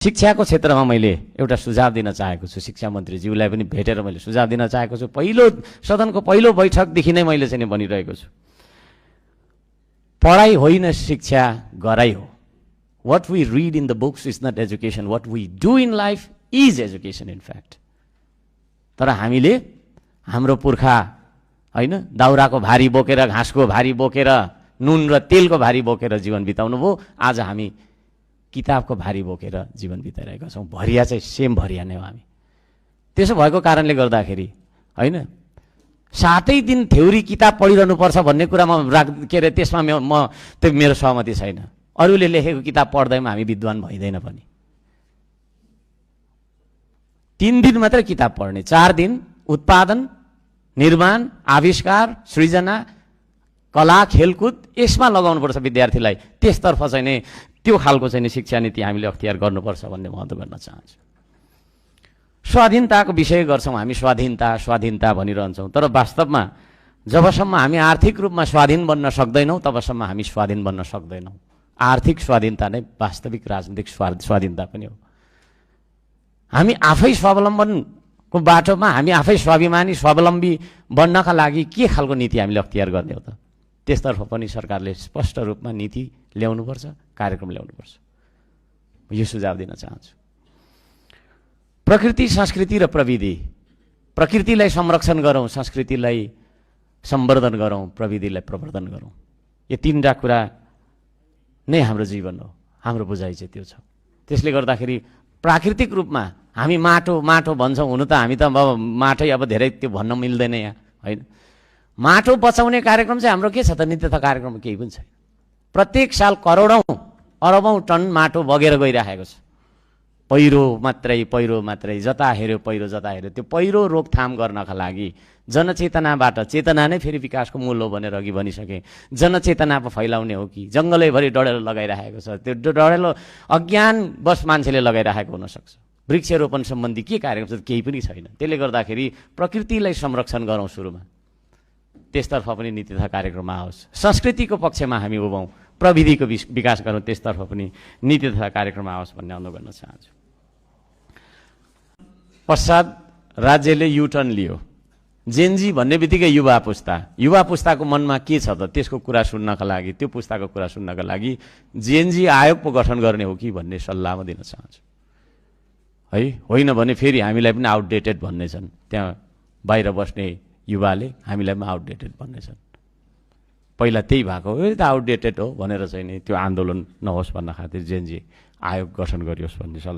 शिक्षाको क्षेत्रमा मैले एउटा सुझाव दिन चाहेको छु। शिक्षा मन्त्रीज्यूलाई पनि भेटेर मैले सुझाव दिन चाहेको छु। सदनको पहिलो बैठकदेखि नै मैले चाहिँ भनिरहेको छु, पढाइ होइन शिक्षा गराइ हो। What we read in the books is not education. What we do in life is education in fact. तर हामीले हाम्रो पुर्खा होइन दाउराको भारी बोकेर, घाँसको भारी बोकेर, नुन र तेलको भारी बोकेर जीवन बिताउनु भयो। आज हामी किताबको भारी बोकेर जीवन बिताइरहेका छौँ। भरिया चाहिँ सेम भरिया नै हो हामी। त्यसो भएको कारणले गर्दाखेरि होइन 7 दिन थ्योरी किताब पढिरहनुपर्छ भन्ने कुरामा के अरे त्यसमा म त्यो मेरो सहमति छैन। अरूले लेखेको किताब पढ्दैमा हामी विद्वान भइदैन पनि। 3 दिन मात्रै किताब पढ्ने, 4 दिन उत्पादन, निर्माण, आविष्कार, सृजना, कला, खेलकुद यसमा लगाउनुपर्छ विद्यार्थीलाई। त्यसतर्फ चाहिँ नै त्यो खालको चाहिँ शिक्षा नीति हामीले अख्तियार गर्नुपर्छ भन्ने महत्त्व गर्न चाहन्छु। स्वाधीनताको विषय गर्छौँ हामी, स्वाधीनता भनिरहन्छौँ। तर वास्तवमा जबसम्म हामी आर्थिक रूपमा स्वाधीन बन्न सक्दैनौँ तबसम्म हामी स्वाधीन बन्न सक्दैनौँ। आर्थिक स्वाधीनता नै वास्तविक राजनीतिक स्वाधीनता पनि हो। हामी आफै स्वावलम्बनको बाटोमा हामी आफै स्वाभिमानी स्वावलम्बी बन्नका लागि के खालको नीति हामीले अख्तियार गर्ने हो त? त्यसतर्फ पनि सरकारले स्पष्ट रूपमा नीति ल्याउनुपर्छ, कार्यक्रम ल्याउनुपर्छ। यो सुझाव दिन चाहन्छु। प्रकृति, संस्कृति र प्रविधि। प्रकृतिलाई संरक्षण गरौँ, संस्कृतिलाई सम्वर्धन गरौँ, प्रविधिलाई प्रवर्धन गरौँ। यो 3टा कुरा नै हाम्रो जीवन हो। हाम्रो बुझाइ चाहिँ त्यो छ। त्यसले गर्दाखेरि प्राकृतिक रूपमा हामी माटो भन्छौँ। हुनु त हामी त अब माटै अब धेरै त्यो भन्न मिल्दैन यहाँ होइन। माटो बचाउने कार्यक्रम चाहिँ हाम्रो के छ त? नित्यता कार्यक्रम केही पनि छैन। प्रत्येक साल करोडौँ अरबौँ टन माटो बगेर गइरहेको छ। पहिरो मात्रै जता हेऱ्यो पहिरो, जता हेऱ्यो त्यो पहिरो रोकथाम गर्नका लागि जनचेतनाबाट, चेतना नै फेरि विकासको मूल हो भनेर अघि भनिसके, जनचेतना फैलाउने हो कि जङ्गलैभरि डढेलो लगाइरहेको छ? त्यो डढेलो अज्ञानवश मान्छेले लगाइरहेको हुनसक्छ। वृक्षरोपण सम्बन्धी के कार्यक्रम छ? केही पनि छैन। त्यसले गर्दाखेरि प्रकृतिलाई संरक्षण गरौँ सुरुमा, त्यसतर्फ पनि नीतितथा कार्यक्रममा आओस्। संस्कृतिको पक्षमा हामी उभौँ, प्रविधिको विकास गरौँ, त्यसतर्फ पनि नीतितथा कार्यक्रममा आओस् भन्ने अनुरोध गर्न चाहन्छु। पश्चात राज्यले युटर्न लियो। जेनजी भन्ने बित्तिकै युवा पुस्ताको मनमा के छ त? त्यसको कुरा सुन्नका लागि, त्यो पुस्ताको कुरा सुन्नका लागि जेनजी आयोग पो गठन गर्ने हो कि भन्ने सल्लाह म दिन चाहन्छु है। होइन भने फेरि हामीलाई पनि आउटडेटेड भन्ने छन्। त्यहाँ बाहिर बस्ने युवाले हामीलाई पनि आउटडेटेड भन्ने छन्। पहिला त्यही भएको हो, त आउटडेटेड हो भनेर चाहिँ नि त्यो आन्दोलन नहोस् भन्न खातिर जेनजी आयोग गठन गरियोस् भन्ने सल्लाह